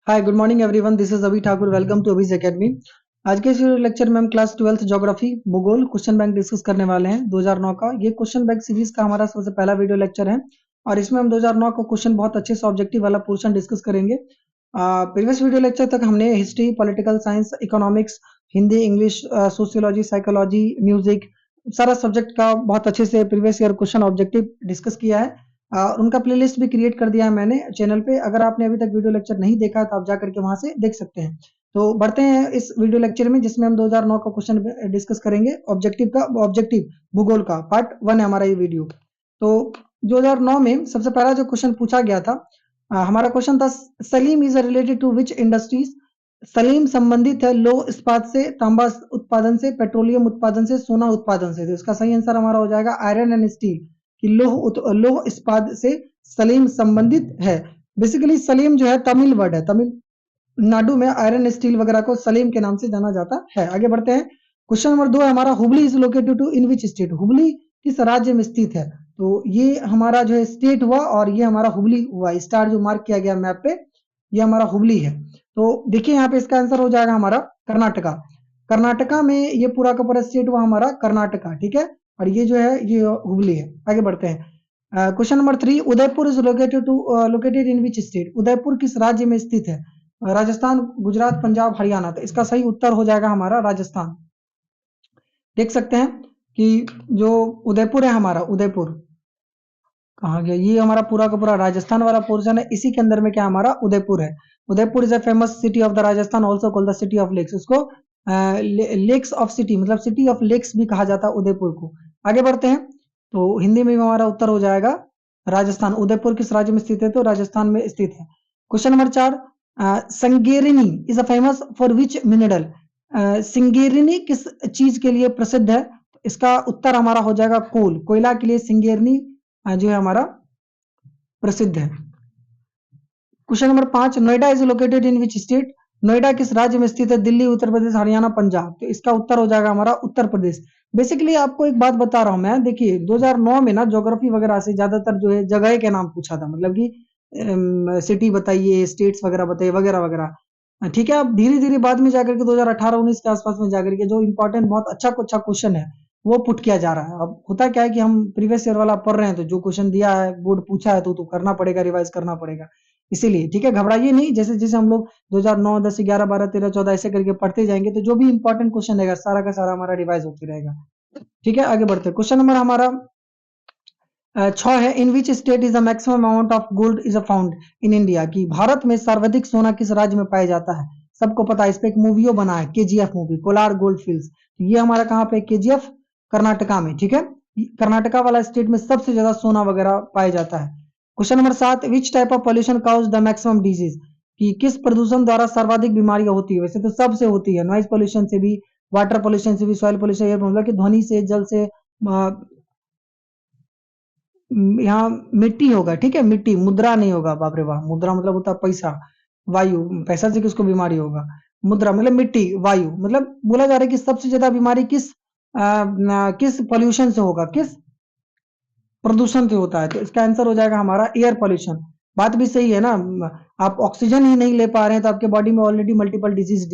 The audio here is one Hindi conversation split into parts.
Hi good morning everyone, this is Abhi Thakur. Welcome to अभीज एकेडमी। आज के इस लेक्चर में हम क्लास 12th ज्योग्राफी भूगोल क्वेश्चन बैंक डिस्कस करने वाले हैं 2009 का। ये क्वेश्चन बैंक सीरीज का हमारा सबसे पहला वीडियो लेक्चर है और इसमें हम 2009 का क्वेश्चन बहुत अच्छे से ऑब्जेक्टिव वाला पोर्शन डिस्कस करेंगे। प्रीवियस वीडियो लेक्चर तक हमने history, political science, economics, Hindi, English, sociology, psychology, music, सारा सब्जेक्ट का बहुत अच्छे से previous year question objective discuss किया है। उनका प्लेलिस्ट भी क्रिएट कर दिया है मैंने चैनल पे। अगर आपने अभी तक वीडियो लेक्चर नहीं देखा है तो आप जा करके वहां से देख सकते हैं। तो बढ़ते हैं इस वीडियो लेक्चर में, जिसमें हम 2009 का क्वेश्चन डिस्कस करेंगे। ऑब्जेक्टिव भूगोल का पार्ट 1 है हमारा ये वीडियो। तो 2009 में सबसे पहला जो क्वेश्चन पूछा गया था, हमारा क्वेश्चन था Salem is related to which industries. Salem संबंधित है लौह इस्पात से, तांबा उत्पादन से, पेट्रोलियम उत्पादन से, सोना उत्पादन से। तो इसका सही आंसर हमारा हो जाएगा आयरन एंड स्टील, कि लौह इस्पात से सलीम संबंधित है। बेसिकली सलीम जो है तमिल वर्ड है, तमिलनाडु में आयरन स्टील वगैरह को सलीम के नाम से जाना जाता है। आगे बढ़ते हैं। क्वेश्चन नंबर 2 है हमारा, Hubli is located to in which state. Hubli किस राज्य में स्थित है? तो ये हमारा जो है स्टेट हुआ और ये हमारा हुबली हुआ। स्टार जो मार्क किया गया मैप पे, ये हमारा हुबली है। तो देखिए यहाँ पे इसका आंसर हो जाएगा हमारा कर्नाटका। कर्नाटका में ये पूरा का पूरा स्टेट हुआ हमारा कर्नाटका, ठीक है। और ये जो है ये हुबली है। आगे बढ़ते हैं। Question number 3, Udaipur is located in which state. Udaipur किस राज्य में स्थित है? राजस्थान, गुजरात, पंजाब, हरियाणा। तो इसका सही उत्तर हो जाएगा हमारा राजस्थान। देख सकते हैं कि जो उदयपुर है हमारा, उदयपुर कहाँ गया, ये हमारा पूरा का पूरा राजस्थान वाला पोर्शन है। इसी के अंदर में क्या हमारा उदयपुर है। Udaipur is a famous city of the Rajasthan, also called the city of lakes. उसको लेक्स ऑफ सिटी, मतलब सिटी ऑफ लेक्स भी कहा जाता है उदयपुर को। आगे बढ़ते हैं। तो हिंदी में भी हमारा उत्तर हो जाएगा राजस्थान। उदयपुर किस राज्य में स्थित है? तो राजस्थान में स्थित है। Question number 4, Singareni is a famous for which mineral. Singareni किस चीज के लिए प्रसिद्ध है? इसका उत्तर हमारा हो जाएगा कोल, कोयला के लिए सिंगेरिनी जो है हमारा प्रसिद्ध है। Question number 5, Noida is located in which state. Noida किस राज्य में स्थित है? दिल्ली, उत्तर प्रदेश, हरियाणा, पंजाब। तो इसका उत्तर हो जाएगा हमारा उत्तर प्रदेश। बेसिकली आपको एक बात बता रहा हूं मैं, देखिए 2009 में ना ज्योग्राफी वगैरह से ज्यादातर जो है जगह के नाम पूछा था, मतलब कि सिटी बताइए, स्टेट्स वगैरह बताइए, वगैरह वगैरह। ठीक है, अब धीरे धीरे बाद में जाकर के 2018-19 के आसपास में जाकर के जो इंपॉर्टेंट बहुत अच्छा क्वेश्चन है वो पुट किया जा रहा है। अब होता क्या है कि हम प्रीवियस ईयर वाला पढ़ रहे हैं, तो जो क्वेश्चन दिया है, बोर्ड पूछा है, तो करना पड़ेगा, रिवाइज करना पड़ेगा। इसीलिए ठीक है, घबराइए नहीं। जैसे जैसे हम लोग 2009, 10, 11, 12, 13, 14 ऐसे करके पढ़ते जाएंगे, तो जो भी इंपॉर्टेंट क्वेश्चन रहेगा सारा का सारा हमारा रिवाइज होते रहेगा। ठीक है, आगे बढ़ते हैं। क्वेश्चन नंबर हमारा 6 है, in which state is the maximum amount of gold is found in India. कि भारत में सर्वाधिक सोना किस राज्य में पाया जाता है? सबको पता है, इस पे एक मूवी बना है, KGF movie, Kolar gold fields. ये हमारा कहाँ पे? केजीएफ, कर्नाटका में। ठीक है, कर्नाटका वाला स्टेट में सबसे ज्यादा सोना वगैरह पाया जाता है। Question number 7, which type of pollution cause the maximum disease. कि किस प्रदूषण द्वारा सर्वाधिक बीमारियां होती है? वैसे तो सबसे होती है, नॉइज पॉल्यूशन से भी, वाटर पॉल्यूशन से भी, सॉइल पॉल्यूशन, ये मतलब कि ध्वनि से, जल से, यहाँ मिट्टी होगा। ठीक है, मिट्टी, मुद्रा नहीं होगा। बाप रे बाप, मुद्रा मतलब होता है पैसा, वायु, पैसा से किसको बीमारी होगा? मुद्रा मतलब मिट्टी, वायु, मतलब बोला जा रहा है कि सबसे ज्यादा बीमारी किस पॉल्यूशन से होगा, किस प्रदूषण से होता है। तो इसका आंसर हो जाएगा हमारा एयर पॉल्यूशन। बात भी सही है ना। आप ऑक्सीजन ही नहीं ले पा रहे हैं तो आपके बॉडी में ऑलरेडी मल्टीपल डिजीज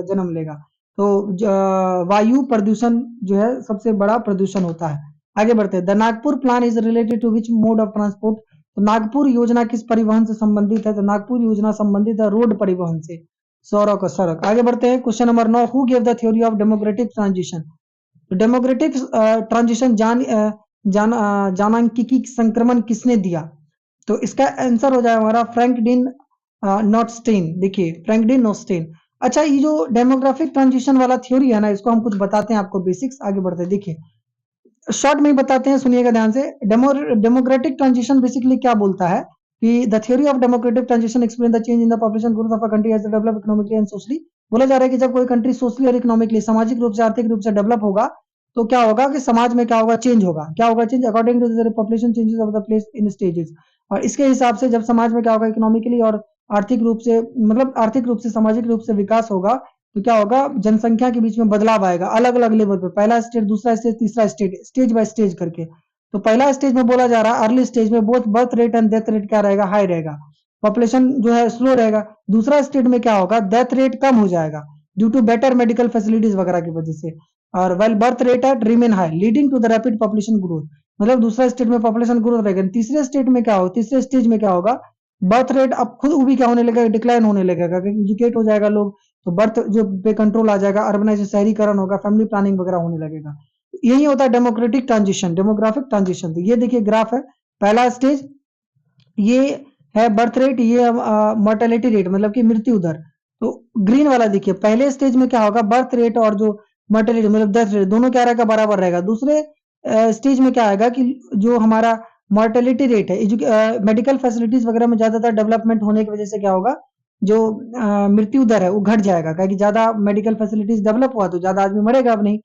जन्म लेगा। तो वायु प्रदूषण जो है सबसे बड़ा प्रदूषण होता है। आगे बढ़ते हैं। The Nagpur plan is related to which mode of transport. तो नागपुर योजना किस परिवहन से संबंधित है? तो नागपुर योजना संबंधित है रोड परिवहन से, सड़क। आगे बढ़ते हैं। Question number 9, who give the theory of democratic transition. तो डेमोक्रेटिक ट्रांजिशन जानांकिकी संक्रमण किसने दिया? तो इसका आंसर हो जाएगा हमारा फ्रैंकलिन नॉटस्टेन। देखिए, फ्रैंकलिन नॉटस्टेन। अच्छा, ये जो डेमोग्राफिक ट्रांजिशन वाला थ्योरी है ना, इसको हम कुछ बताते हैं आपको बेसिक्स। आगे बढ़ते हैं। देखिए, शॉर्ट में ही बताते हैं, सुनिएगा ध्यान से। डेमोक्रेटिक ट्रांजिशन बेसिकली क्या बोलता है कि the theory of democratic transition explain the change in the population growth of a country as develop economically and socially. बोला जा रहा है कि जब कोई कंट्री सोशली और इकोनॉमिकली, सामाजिक रूप से, आर्थिक रूप से डेवलप होगा, तो क्या होगा कि समाज में क्या होगा? चेंज होगा। क्या होगा change? According to the population changes of the place in stages. और इसके हिसाब से जब समाज में क्या होगा, इकोनॉमिकली और आर्थिक रूप से, मतलब आर्थिक रूप से, सामाजिक रूप से विकास होगा, तो क्या होगा? जनसंख्या के बीच में बदलाव आएगा अलग अलग लेवल पे। पहला स्टेज, दूसरा स्टेज, तीसरा स्टेज, स्टेज बाय स्टेज करके। तो पहला स्टेज में बोला जा रहा है, अर्ली स्टेज में both birth rate and death rate क्या रहेगा? हाई रहेगा। पॉपुलेशन जो है स्लो रहेगा। दूसरा स्टेट में क्या होगा, डेथ रेट कम हो जाएगा due to better medical facilities वगैरह की वजह से, और well birth rate at remain high leading to the rapid population growth. मतलब दूसरा स्टेट में पॉपुलेशन ग्रोथ रहेगा। तीसरे स्टेट में क्या होगा, तीसरे स्टेज में क्या होगा, बर्थ रेट अब खुद भी क्या होने लगेगा, डिक्लाइन होने लगेगा, क्योंकि एजुकेट हो जाएगा लोग, तो बर्थ जो पे कंट्रोल आ जाएगा, अर्बनाइजेशन शहरीकरण होगा, फैमिली प्लानिंग वगैरह होने लगेगा। यही होता है डेमोक्रेटिक ट्रांजिशन, डेमोग्राफिक ट्रांजिशन। तो ये देखिए ग्राफ है, पहला स्टेज ये है बर्थ रेट, ये मोर्टेलिटी रेट मतलब कि मृत्यु दर। तो ग्रीन वाला देखिए, पहले स्टेज में क्या होगा, बर्थ रेट और जो मोर्टेलिटी मतलब डेथ रेट दोनों क्या रहेगा, बराबर रहेगा। दूसरे स्टेज में क्या आएगा कि जो हमारा मोर्टेलिटी रेट है, मेडिकल फैसिलिटीज वगैरह में ज्यादातर डेवलपमेंट होने की वजह से क्या होगा, जो मृत्यु दर है वो घट जाएगा, क्योंकि ज्यादा मेडिकल फैसिलिटीज डेवलप हुआ तो ज्यादा आदमी मरेगा अब नहीं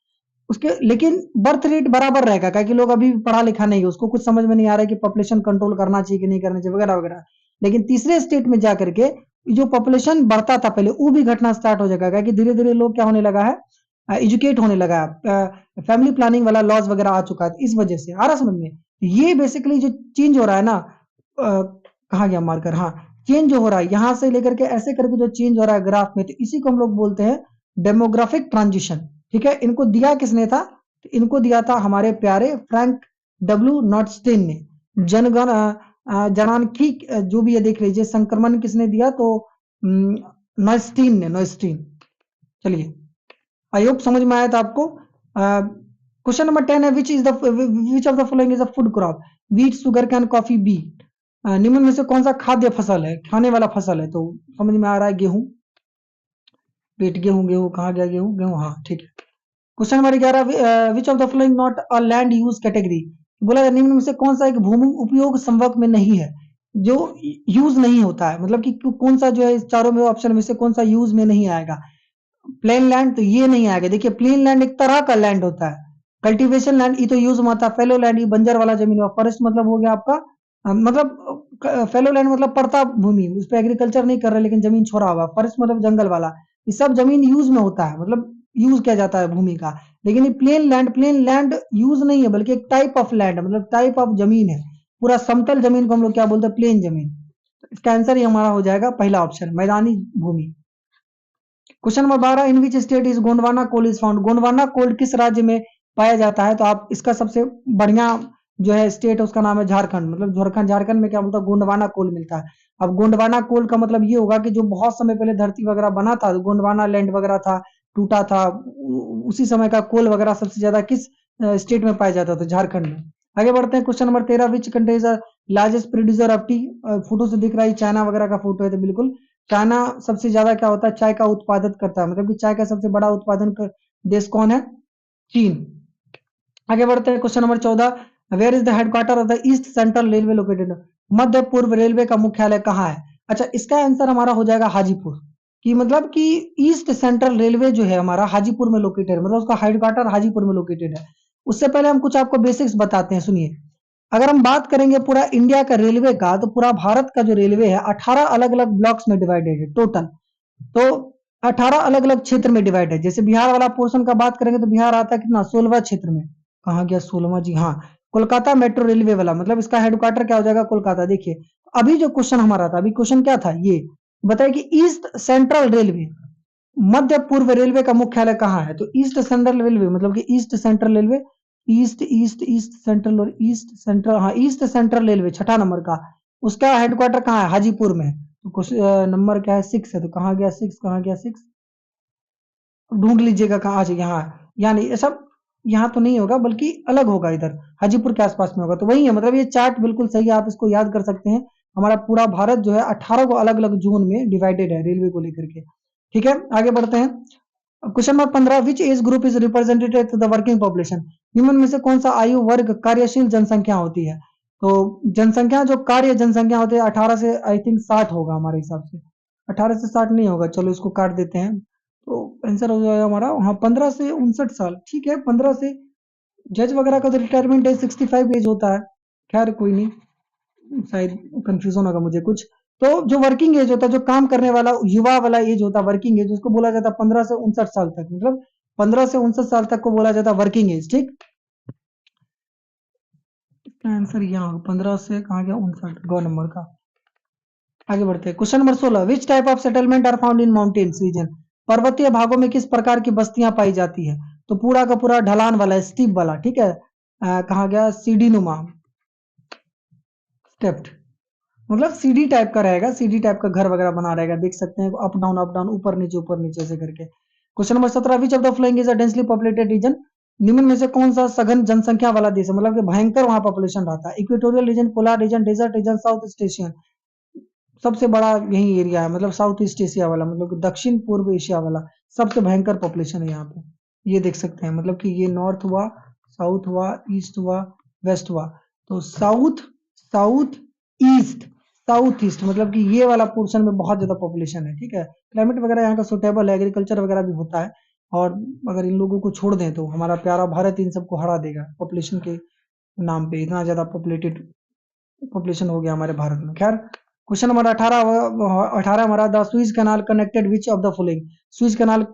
उसके। लेकिन बर्थ रेट बराबर रहेगा, क्योंकि लोग अभी पढ़ा लिखा नहीं है, उसको कुछ समझ में नहीं आ रहा है कि पॉपुलेशन कंट्रोल करना चाहिए कि नहीं करना चाहिए वगैरह वगैरह। लेकिन तीसरे स्टेट में जाकर के जो पॉपुलेशन बढ़ता था पहले वो भी घटना स्टार्ट हो जाएगा, क्योंकि धीरे धीरे लोग क्या होने लगा है, एजुकेट होने लगा है, फैमिली प्लानिंग वाला लॉज वगैरह आ चुका है, इस वजह से आ रहा समझ में। ये बेसिकली जो चेंज हो रहा है ना, कहाँ गया मार्कर, हाँ, चेंज जो हो रहा है यहां से लेकर के ऐसे करके जो चेंज हो रहा है ग्राफ में, तो इसी को हम लोग बोलते हैं डेमोग्राफिक ट्रांजिशन। ठीक है, इनको दिया किसने था, तो इनको दिया था हमारे प्यारे फ्रैंक डब्ल्यू नॉटस्टेन ने। जनगण जनांख्यिकी जो भी ये देख लीजिए, संक्रमण किसने दिया, तो नॉइस्टीन ने, नॉइस्टीन। चलिए, आई होप समझ में आया था आपको। क्वेश्चन नंबर 10 है, which of the following is a food crop, wheat, sugarcane, coffee, B. निम्न में से कौन सा खाद्य फसल है, खाने वाला फसल है, तो समझ में आ रहा है गेहूं, पेट गेहूं, गेहूं कहाँ गया, गेहूं, गेहूं, हाँ ठीक है। Question number 11, which of the following not a land use category, बोला निम्न में से कौन सा एक भूमि उपयोग संवर्ग में नहीं है, जो यूज नहीं होता है, मतलब कि कौन सा जो है इस चारों में ऑप्शन में से कौन सा यूज में नहीं आएगा। प्लेन लैंड तो ये नहीं आएगा। देखिए प्लेन लैंड एक तरह का लैंड होता है, कल्टीवेशन लैंड ये तो यूज में आता है, फेलो लैंड ये बंजर वाला जमीन हुआ, फॉरेस्ट मतलब हो गया आपका मतलब फेलो लैंड मतलब पड़ता भूमि, उस पर एग्रीकल्चर नहीं कर रहे लेकिन जमीन छोड़ा हुआ, फॉरेस्ट मतलब जंगल वाला, ये सब जमीन यूज में होता है, मतलब यूज किया जाता है भूमि का। लेकिन ये प्लेन लैंड यूज नहीं है, बल्कि एक टाइप ऑफ लैंड मतलब टाइप ऑफ जमीन है। पूरा समतल जमीन को हम लोग क्या बोलते हैं, प्लेन जमीन। इसका आंसर ही हमारा हो जाएगा पहला ऑप्शन, मैदानी भूमि। Question number 12, in which state is Gondwana coal is found, Gondwana coal किस राज्य में पाया जाता है, तो आप इसका सबसे बढ़िया जो है स्टेट है उसका नाम है झारखंड। मतलब झारखंड, झारखंड में क्या बोलता है, गोंडवाना कोल मिलता है। अब गोंडवाना कोल का मतलब ये होगा कि जो बहुत समय पहले धरती वगैरह बना था, गोंडवाना लैंड वगैरह था, टूटा था, उसी समय का कोल वगैरह सबसे ज्यादा किस स्टेट में पाया जाता था, झारखंड में। आगे बढ़ते हैं, question number 13, which country is largest producer of T, photo से दिख रहा है चाइना वगैरह का फोटो है, तो बिल्कुल चाइना सबसे ज्यादा क्या होता है, चाय का उत्पादन करता है, मतलब कि चाय का सबसे बड़ा उत्पादन कर देश कौन है, चीन। आगे बढ़ते हैं, question number 14, where is the headquarter of the east central railway located, मध्य पूर्व रेलवे का मुख्यालय कहाँ है। अच्छा, इसका आंसर हमारा हो जाएगा हाजीपुर, कि मतलब कि ईस्ट सेंट्रल रेलवे जो है हमारा हाजीपुर में लोकेटेड, मतलब उसका हेडक्वार्टर हाजीपुर में लोकेटेड है। उससे पहले हम कुछ आपको बेसिक्स बताते हैं, सुनिए। अगर हम बात करेंगे पूरा इंडिया का रेलवे का, तो पूरा भारत का जो रेलवे है 18 अलग अलग ब्लॉक्स में डिवाइडेड है टोटल। तो 18 अलग अलग क्षेत्र में डिवाइड है। जैसे बिहार वाला पोर्शन का बात करेंगे तो बिहार आता है कितना, 16वां क्षेत्र में। कहाँ गया 16वां, जी हाँ, कोलकाता मेट्रो रेलवे वाला, मतलब इसका हेडक्वार्टर क्या हो जाएगा, कोलकाता। देखिए अभी जो क्वेश्चन हमारा था, अभी क्वेश्चन क्या था ये बताइए कि ईस्ट सेंट्रल रेलवे, मध्य पूर्व रेलवे का मुख्यालय कहाँ है, तो ईस्ट सेंट्रल रेलवे मतलब कि east central railway, east east east central और ईस्ट सेंट्रल, हाँ ईस्ट सेंट्रल रेलवे छठा नंबर का, उसका हेडक्वार्टर कहाँ है, हाजीपुर में है। तो क्वेश्चन नंबर क्या है, 6 है, तो कहाँ गया 6, कहाँ गया 6, ढूंढ लीजिएगा कहाँ आ जाएगा, यहाँ, यहाँ नहीं, ऐसा यहाँ तो नहीं होगा बल्कि अलग होगा, इधर हाजीपुर के आसपास में होगा। तो वही है, मतलब ये चार्ट बिल्कुल सही है, आप इसको याद कर सकते हैं। हमारा पूरा भारत जो है 18 को अलग अलग जोन में डिवाइडेड है रेलवे को लेकर के। ठीक है, आगे बढ़ते हैं, question number 15, which age group is representative to the working population, निम्न में से कौन सा आयु वर्ग कार्यशील जनसंख्या होती है। तो जनसंख्या जो कार्य जनसंख्या होती है 18 से आई थिंक 60 होगा हमारे हिसाब से, 18 से 60 नहीं होगा, चलो इसको काट देते हैं। तो आंसर हो जाएगा हमारा, हाँ 15 से 59 साल, ठीक है 15 से, जज वगैरह का तो रिटायरमेंट एज 65 एज होता है। खैर कोई नहीं, शायद कंफ्यूजन होगा मुझे कुछ। तो जो वर्किंग एज होता है, जो काम करने वाला युवा वाला एज होता है, वर्किंग एज, उसको बोला जाता है 15 से 59 साल तक, मतलब 15 से 59 साल तक को बोला जाता है वर्किंग एज। ठीक, इसका आंसर यहाँ 15 से कहाँ गया 59, गौ नंबर का। आगे बढ़ते हैं। Question number 16, which type of settlement are found in mountains region? पर्वतीय भागों में किस प्रकार की बस्तियां पाई जाती है? तो पूरा का पूरा ढलान वाला, स्टीप वाला, ठीक है। कहा गया सीढ़ी नुमा, स्टेप्ड, मतलब सीढ़ी टाइप का रहेगा, सीढ़ी टाइप का घर वगैरह बना रहेगा, देख सकते हैं अप डाउन, ऊपर नीचे से करके। Question number 17, which of the following is a densely populated region? निम्न में से कौन सा सघन जनसंख्या वाला देश है, मतलब कि भयंकर वहां पॉपुलेशन रहता है? Equatorial region, polar region, desert region, south east Asian? सबसे बड़ा यही एरिया है, मतलब साउथ ईस्ट एशिया वाला, मतलब कि दक्षिण पूर्व एशिया वाला सबसे भयंकर पॉपुलेशन है यहाँ पे। ये देख सकते हैं, मतलब कि ये नॉर्थ हुआ, साउथ हुआ, ईस्ट हुआ, वेस्ट हुआ। तो south, south east, south east मतलब कि ये वाला पोर्शन में बहुत ज्यादा पॉपुलेशन है, ठीक है। क्लाइमेट वगैरह यहाँ का सुटेबल है, एग्रीकल्चर वगैरह भी होता है। और अगर इन लोगों को छोड़ दें तो हमारा प्यारा भारत इन सबको हरा देगा पॉपुलेशन के नाम पे, इतना ज्यादा पॉपुलेटेड पॉपुलेशन हो गया हमारे भारत में। खैर, क्वेश्चन नंबर 18 हमारा, the Swiss canal connected which of the following? Swiss canal,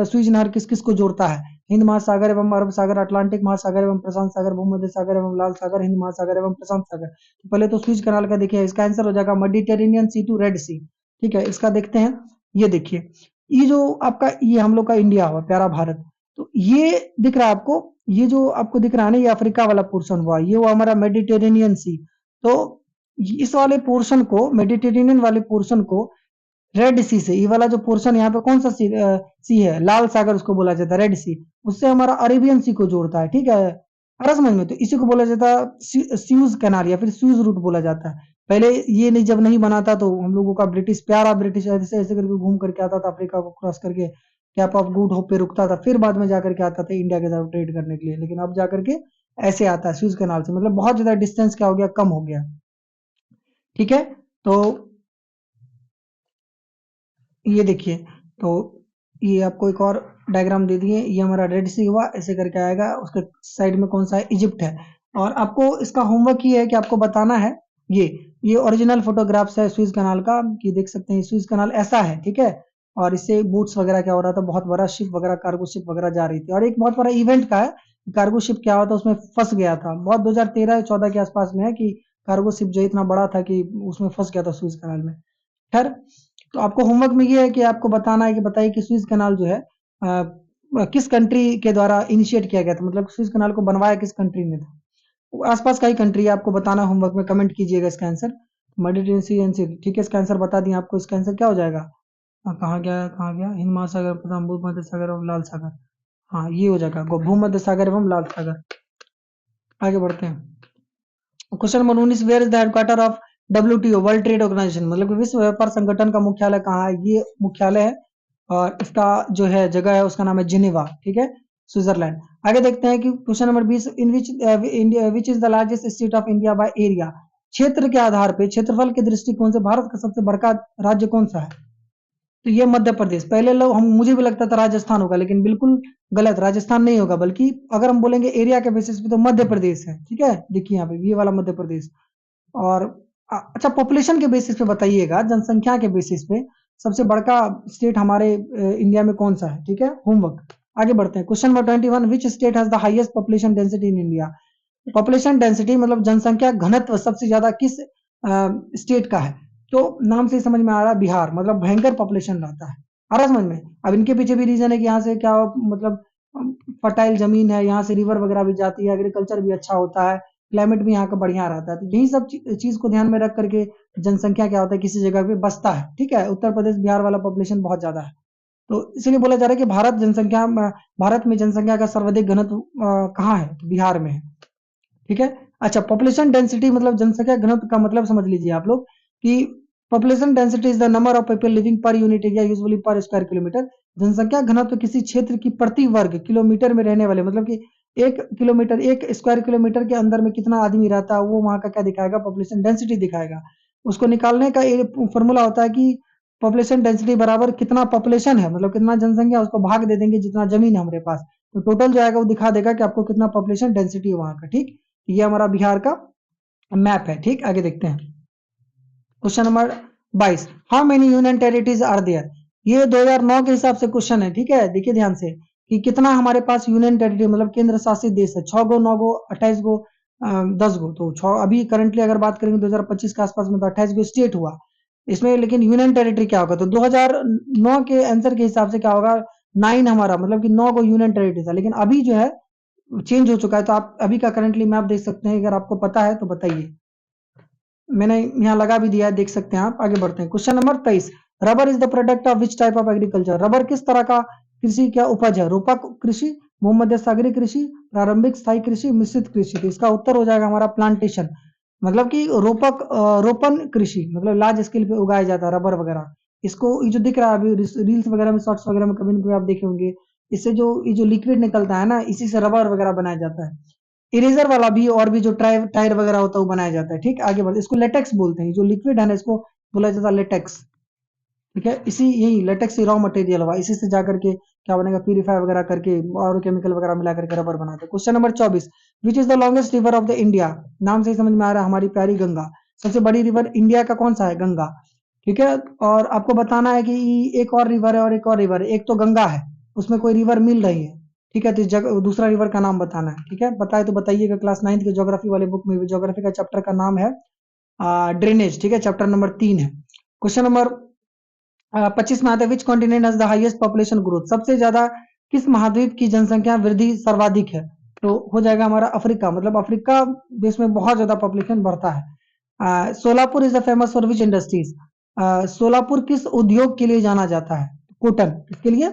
Swiss नहर किस किस को जोड़ता है? हिंद महासागर एवं अरब सागर, अटलांटिक महासागर एवं प्रशांत सागर, भूमध्य सागर एवं लाल सागर, हिंद महासागर एवं प्रशांत सागर। तो पहले तो सुइज कैनाल का देखिए, इसका आंसर हो जाएगा मेडिटेरेनियन सी टू रेड सी, ठीक है। इसका देखते हैं, ये देखिए, ये जो आपका ये हम लोग का इंडिया हुआ, प्यारा भारत, तो ये दिख रहा है आपको, ये जो आपको दिख रहा है ना, ये अफ्रीका वाला पोर्शन हुआ, ये हुआ हमारा मेडिटेरेनियन सी। तो इस वाले पोर्शन को, मेडिटेरेनियन वाले पोर्शन को रेड सी से, ये वाला जो पोर्शन यहाँ पे कौन सा सी है, लाल सागर उसको बोला जाता है, रेड सी, उससे हमारा अरेबियन सी को जोड़ता है, ठीक है। आ रहा समझ में? तो इसी को बोला जाता है स्यूज कैनाल या फिर स्यूज रूट बोला जाता है। पहले ये नहीं, जब नहीं बना था तो हम लोगों का ब्रिटिश, प्यारा ब्रिटिश ऐसे ऐसे करके घूम करके आता था, अफ्रीका को क्रॉस करके कैप ऑफ गुड होप पे रुकता था, फिर बाद में जाकर के आता था इंडिया के साथ ट्रेड करने के लिए। लेकिन अब जाकर के ऐसे आता है स्यूज कैनाल से, मतलब बहुत ज्यादा डिस्टेंस क्या हो गया, कम हो गया, ठीक है। तो ये देखिए, तो ये आपको एक और डायग्राम दे दिए, ये हमारा रेड सी हुआ, ऐसे करके आएगा, उसके साइड में कौन सा है, इजिप्ट है। और आपको इसका होमवर्क ये है कि आपको बताना है, ये ओरिजिनल फोटोग्राफ्स है स्विस कनाल का, कि देख सकते हैं स्विस कनाल ऐसा है, ठीक है। और इससे बोट्स वगैरह क्या हो रहा था, बहुत बड़ा शिप वगैरह, कार्गो शिप वगैरह जा रही थी। और एक बहुत बड़ा इवेंट का है, कार्गो शिप क्या हुआ था, उसमें फंस गया था, बहुत 2013-14 के आसपास में है, कि कार्गो शिप जो इतना बड़ा था कि उसमें फंस गया था स्विस कनाल में। खैर, तो आपको होमवर्क में ये है कि आपको बताना है कि बताइए कि स्विस कनाल जो है किस कंट्री के द्वारा इनिशिएट किया गया था, मतलब स्विस कनाल को बनवाया किस कंट्री ने था। वो आसपास का ही कंट्री है, आपको बताना, होमवर्क में कमेंट कीजिएगा इसका आंसर। मेडिटेरेनियन सी एंड सी, ठीक है, इसका आंसर बता दिया आपको। इसका आंसर क्या हो जाएगा? कहाँ गया, कहाँ गया, हिंद महासागर, प्रथम भूमध्य सागर और लाल सागर। हाँ, ये हो जाएगा भूमध्य सागर एवं लाल सागर। आगे बढ़ते हैं। Question number 19, where is the headquarter of WTO, world trade organisation, मतलब कि विश्व व्यापार संगठन का मुख्यालय कहाँ है? ये मुख्यालय है, और इसका जो है जगह है उसका नाम है जिनेवा, ठीक है, स्विट्जरलैंड। आगे देखते हैं कि question number 20, in which is the largest state of India by area? क्षेत्र के आधार पे, क्षेत्रफल के दृष्टिकोण से भारत का सबसे बड़का राज्य कौन सा है? तो ये मध्य प्रदेश। पहले लोग, हम मुझे भी लगता था राजस्थान होगा, लेकिन बिल्कुल गलत, राजस्थान नहीं होगा, बल्कि अगर हम बोलेंगे एरिया के बेसिस पे तो मध्य प्रदेश है, ठीक है। देखिए यहाँ पे ये वाला मध्य प्रदेश। और अच्छा, पॉपुलेशन के बेसिस पे बताइएगा, जनसंख्या के बेसिस पे सबसे बड़का स्टेट हमारे इंडिया में कौन सा है, ठीक है। होमवर्क, आगे बढ़ते हैं। Question number 21, which state has the highest population density in India? Population density मतलब जनसंख्या घनत्व सबसे ज्यादा किस स्टेट का है? तो नाम से ही समझ में आ रहा है, बिहार, मतलब भयंकर पॉपुलेशन रहता है। आ रहा समझ में? अब इनके पीछे भी रीजन है कि यहाँ से क्या, मतलब फर्टाइल जमीन है, यहाँ से रिवर वगैरह भी जाती है, एग्रीकल्चर भी अच्छा होता है, क्लाइमेट भी यहाँ का बढ़िया रहता है। तो यही सब चीज को ध्यान में रख करके जनसंख्या क्या होता है, किसी जगह पे बसता है, ठीक है। उत्तर प्रदेश बिहार वाला पॉपुलेशन बहुत ज्यादा है, तो इसलिए बोला जा रहा है कि भारत में जनसंख्या का सर्वाधिक घनत्व कहाँ है? तो बिहार में है, ठीक है। अच्छा, पॉपुलेशन डेंसिटी मतलब जनसंख्या घनत्व का मतलब समझ लीजिए आप लोग, कि population density is the number of people living per unit area usually पर स्क्वायर किलोमीटर। जनसंख्या घनत्व किसी क्षेत्र की प्रति वर्ग किलोमीटर में रहने वाले, मतलब कि 1 किलोमीटर, 1 स्क्वायर किलोमीटर के अंदर में कितना आदमी रहता है, वो वहां का क्या दिखाएगा, पॉपुलेशन डेंसिटी दिखाएगा। उसको निकालने का फॉर्मूला होता है कि पॉपुलेशन डेंसिटी बराबर कितना पॉपुलेशन है, मतलब कितना जनसंख्या, उसको भाग दे देंगे जितना जमीन है हमारे पास, तो टोटल जो आएगा वो दिखा देगा कि आपको कितना पॉपुलेशन डेंसिटी है वहां का, ठीक। ये हमारा बिहार का मैप है, ठीक। आगे देखते हैं। Question number 22, how many union territories are there? ये 2009 के हिसाब से क्वेश्चन है, ठीक है। देखिए ध्यान से कि कितना हमारे पास यूनियन टेरिटरी, मतलब केंद्र शासित देश है, 6 गो, 9 गो, 28 गो, 10 गो। तो 6 अभी करंटली अगर बात करेंगे 2025 के आसपास में, तो 28 गो स्टेट हुआ। इसमें लेकिन यूनियन टेरिटरी क्या होगा, तो 2009 के आंसर के हिसाब से क्या होगा, 9 हमारा मतलब कि 9 को यूनियन टेरिटरी था, लेकिन अभी जो है चेंज हो चुका है। तो आप अभी का करंटली मैप देख सकते हैं, अगर आपको पता है तो बताइए। मैंने यहाँ लगा भी दिया है, देख सकते हैं आप। आगे बढ़ते हैं, question number 23। Rubber is the product of which type of agriculture, rubber किस तरह का कृषि क्या उपज है, रूपक कृषि, भूमध्य सागरीय कृषि, प्रारंभिक स्थायी कृषि, मिश्रित कृषि। तो इसका उत्तर हो जाएगा हमारा प्लांटेशन, मतलब कि रोपन कृषि, मतलब लार्ज स्केल पे उगाया जाता है रबर वगैरह। इसको ये जो दिख रहा है अभी रील्स वगैरह में, शॉर्ट्स वगैरह में कभी ना कभी आप देखे होंगे, इससे जो ये जो लिक्विड निकलता है ना, इसी से रबर वगैरह बनाया जाता है। इरेजर वाला भी और भी जो टायर वगैरह होता है वो बनाया जाता है। ठीक, आगे बढ़ते, इसको लेटेक्स बोलते हैं, जो लिक्विड है ना इसको बोला जाता है लेटेक्स। ठीक है, इसी यही लेटेक्स ही रॉ मटेरियल हुआ, इसी से जाकर के क्या बनेगा, प्यूरिफाई वगैरह करके और केमिकल वगैरह मिला करके रबर बनाते हैं। Question number 24। Which is the longest river of the India, नाम से ही समझ में आ रहा है, हमारी प्यारी गंगा। सबसे बड़ी रिवर इंडिया का कौन सा है, गंगा। ठीक है, और आपको बताना है कि एक और रिवर है और एक और रिवर है, एक तो गंगा है, उसमें कोई रिवर मिल रही है। ठीक है, तो इस जगह दूसरा रिवर का नाम बताना है। ठीक है, बताए तो बताइएगा। क्लास 9 के ज्योग्राफी वाले बुक में भी ज्योग्राफी का चैप्टर का नाम है ड्रेनेज। ठीक है, चैप्टर नंबर 3 है। क्वेश्चन नंबर 25 में आता है, which continent has the highest population growth, सबसे ज्यादा किस महाद्वीप की जनसंख्या वृद्धि सर्वाधिक है। तो हो जाएगा हमारा अफ्रीका, मतलब अफ्रीका देश में बहुत ज्यादा पॉपुलेशन बढ़ता है। Solapur is the famous for which industries, Solapur किस उद्योग के लिए जाना जाता है, कॉटन, किसके लिए,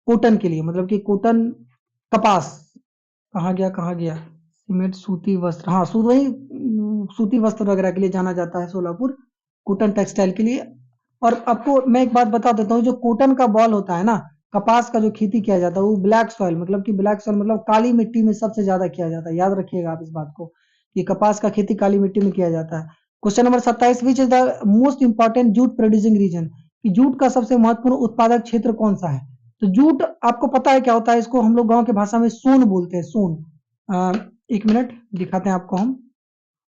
कॉटन के लिए, मतलब कि कॉटन, कपास, कहाँ गया कहाँ गया, सीमेंट, सूती वस्त्र, हाँ वही सूती वस्त्र वगैरह के लिए जाना जाता है सोलापुर, कॉटन टेक्सटाइल के लिए। और आपको मैं एक बात बता देता हूँ, जो कॉटन का बॉल होता है ना, कपास का जो खेती किया जाता है वो ब्लैक सॉइल, मतलब कि ब्लैक सॉइल मतलब काली मिट्टी में सबसे ज्यादा किया जाता है। याद रखिएगा आप इस बात को, कि कपास का खेती काली मिट्टी में किया जाता है। Question number 27। Which is the most important jute producing region, कि जूट का सबसे महत्वपूर्ण उत्पादक क्षेत्र कौन सा है। तो जूट आपको पता है क्या होता है, इसको हम लोग गांव की भाषा में सोन बोलते हैं, सोन। एक मिनट दिखाते हैं आपको हम,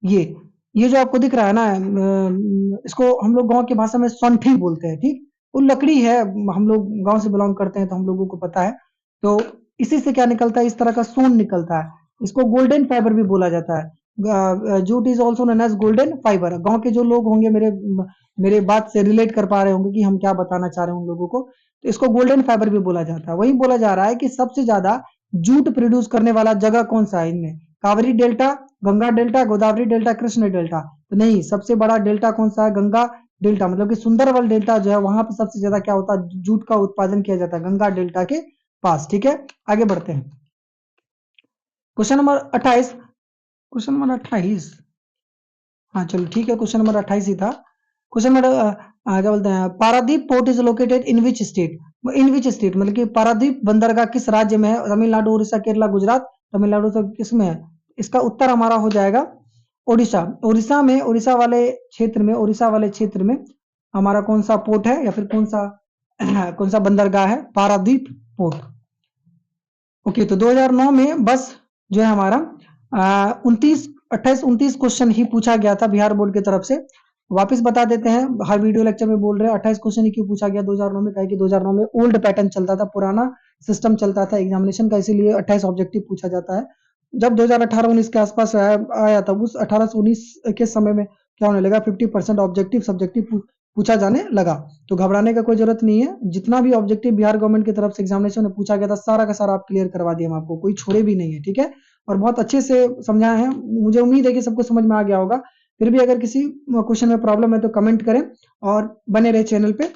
ये जो आपको दिख रहा है ना, इसको हम लोग गांव की भाषा में सौंठी बोलते हैं। ठीक, वो लकड़ी है, हम लोग गांव से बिलोंग करते हैं तो हम लोगों को पता है। तो इसी से क्या निकलता है, इस तरह का सोन निकलता है, इसको गोल्डन फाइबर भी बोला जाता है। Jute is also known as golden fibre. गांव के जो लोग होंगे मेरे मेरे बात से रिलेट कर पा रहे होंगे कि हम क्या बताना चाह रहे हैं उन लोगों को, तो इसको गोल्डन फाइबर भी बोला जाता है। वही बोला जा रहा है कि सबसे ज्यादा जूट प्रोड्यूस करने वाला जगह कौन सा है इनमें, Kaveri delta, Ganga delta, Godavari delta, Krishna delta. तो नहीं, सबसे बड़ा डेल्टा कौन सा है, गंगा डेल्टा, मतलब कि सुंदरबन डेल्टा जो है वहां पे सबसे ज्यादा क्या होता है, जूट का उत्पादन किया जाता है गंगा डेल्टा के पास। ठीक है, आगे बढ़ते हैं, क्वेश्चन नंबर 28। क्वेश्चन नंबर 28, हाँ चलो ठीक है, क्वेश्चन नंबर 28 ही था। क्वेश्चन नंबर क्या बोलते हैं, Paradip port is located in which state, in which state मतलब कि पारादीप बंदरगाह किस राज्य में है, तमिलनाडु, उड़ीसा, केरला, गुजरात। तमिलनाडु से किस में है, इसका उत्तर हमारा हो जाएगा ओडिशा। उड़ीसा में, उड़ीसा वाले क्षेत्र में हमारा कौन सा पोर्ट है, या फिर कौन सा कौन सा बंदरगाह है, पारादीप पोर्ट। ओके, तो 2009 में बस जो है हमारा 29 क्वेश्चन ही पूछा गया था बिहार बोर्ड की तरफ से। वापस बता देते हैं, हर वीडियो लेक्चर में बोल रहे हैं 28 क्वेश्चन ही क्यों पूछा गया 2009 में, कहा कि 2009 में ओल्ड पैटर्न चलता था, पुराना सिस्टम चलता था एग्जामिनेशन का, इसीलिए 28 ऑब्जेक्टिव पूछा जाता है। जब 2018-19 के आसपास आया था, उस 18 से 19 के समय में क्या होने लगा, 50% ऑब्जेक्टिव सब्जेक्टिव पूछा जाने लगा। तो घबराने का कोई जरूरत नहीं है, जितना भी ऑब्जेक्टिव बिहार गवर्नमेंट की तरफ से एग्जामिनेशन में पूछा गया था सारा का सारा आप क्लियर करवा दिए हम आपको, कोई छोड़े भी नहीं है। ठीक है, और बहुत अच्छे से समझाए हैं, मुझे उम्मीद है कि सबको समझ में आ गया होगा। फिर भी अगर किसी क्वेश्चन में प्रॉब्लम है तो कमेंट करें और बने रहे चैनल पे।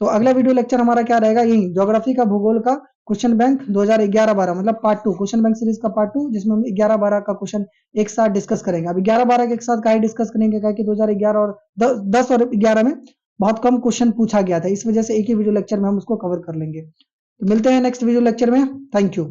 तो अगला वीडियो लेक्चर हमारा क्या रहेगा, यही ज्योग्राफी का, भूगोल का, क्वेश्चन बैंक 2011-12 मतलब पार्ट 2, क्वेश्चन बैंक सीरीज का पार्ट 2, जिसमें हम 11-12 का क्वेश्चन एक साथ डिस्कस करेंगे। अब 11-12 के एक साथ काहे डिस्कस करेंगे, कि 2011 और 10 और 11 में बहुत कम क्वेश्चन पूछा गया था, इस वजह से एक ही वीडियो लेक्चर में हम उसको कवर कर लेंगे। तो मिलते हैं नेक्स्ट वीडियो लेक्चर में, थैंक यू।